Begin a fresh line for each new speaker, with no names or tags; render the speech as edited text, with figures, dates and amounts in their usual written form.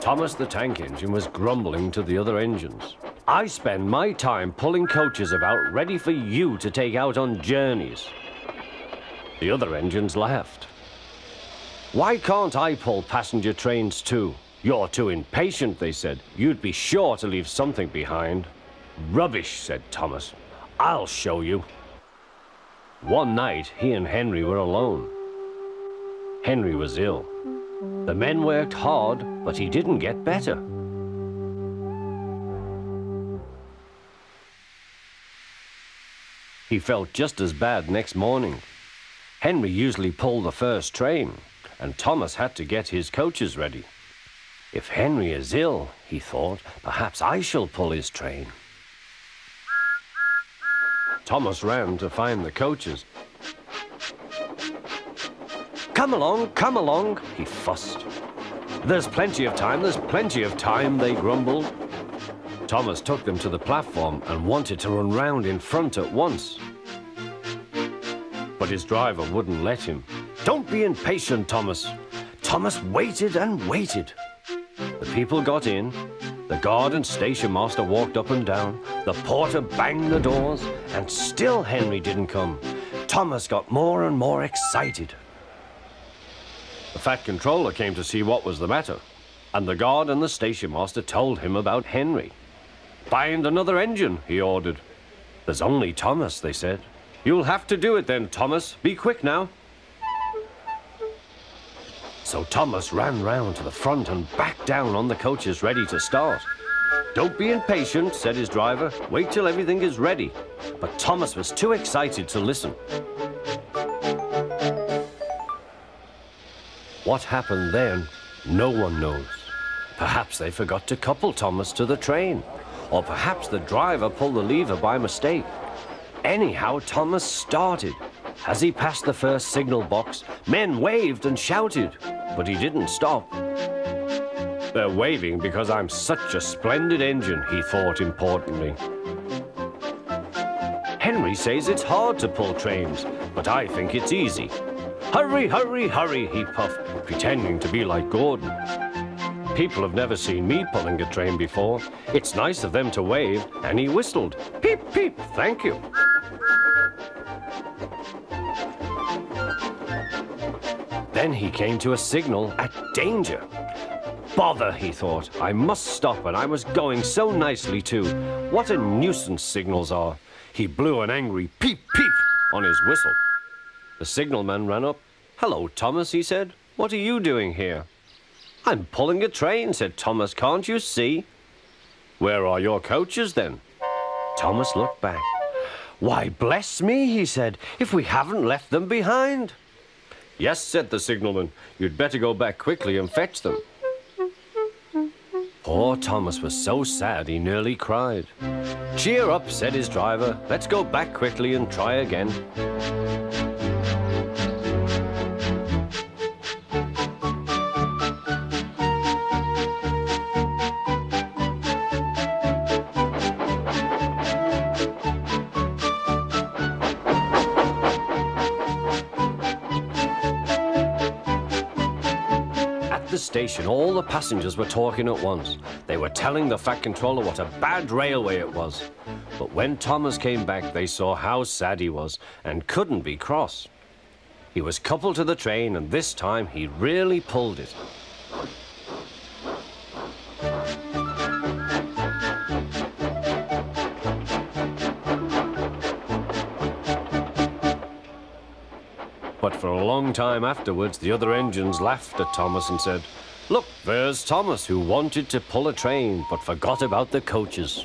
Thomas the tank engine was grumbling to the other engines. I spend my time pulling coaches about ready for you to take out on journeys. The other engines laughed. Why can't I pull passenger trains too? You're too impatient, they said. You'd be sure to leave something behind. Rubbish, said Thomas. I'll show you. One night, he and Henry were alone. Henry was ill. The men worked hard, but he didn't get better. He felt just as bad next morning. Henry usually pulled the first train, and Thomas had to get his coaches ready. If Henry is ill, he thought, perhaps I shall pull his train. Thomas ran to find the coaches. Come along, he fussed. There's plenty of time, they grumbled. Thomas took them to the platform and wanted to run round in front at once. But his driver wouldn't let him. Don't be impatient, Thomas. Thomas waited and waited. The people got in. The guard and station master walked up and down. The porter banged the doors, and still Henry didn't come. Thomas got more and more excited. The fat controller came to see what was the matter, and the guard and the station master told him about Henry. Find another engine, he ordered. There's only Thomas, they said. You'll have to do it then, Thomas. Be quick now. So Thomas ran round to the front and back down on the coaches ready to start. Don't be impatient, said his driver. Wait till everything is ready. But Thomas was too excited to listen. What happened then, no one knows. Perhaps they forgot to couple Thomas to the train, or perhaps the driver pulled the lever by mistake. Anyhow, Thomas started. As he passed the first signal box, men waved and shouted, but he didn't stop. They're waving because I'm such a splendid engine, he thought importantly. Henry says it's hard to pull trains, but I think it's easy. Hurry, hurry, hurry, he puffed, pretending to be like Gordon. People have never seen me pulling a train before. It's nice of them to wave, and he whistled. Peep, peep, thank you. Then he came to a signal at danger. Bother, he thought. I must stop, and I was going so nicely too. What a nuisance signals are. He blew an angry peep, peep on his whistle. The signalman ran up. Hello, Thomas, he said. What are you doing here? I'm pulling a train, said Thomas. Can't you see? Where are your coaches, then? Thomas looked back. Why, bless me, he said, if we haven't left them behind. Yes, said the signalman. You'd better go back quickly and fetch them. Poor Thomas was so sad he nearly cried. Cheer up, said his driver. Let's go back quickly and try again. The station, all the passengers were talking at once. They were telling the fat controller what a bad railway it was. But when Thomas came back, they saw how sad he was and couldn't be cross. He was coupled to the train, and this time he really pulled it. But for a long time afterwards, the other engines laughed at Thomas and said, Look, there's Thomas, who wanted to pull a train but forgot about the coaches.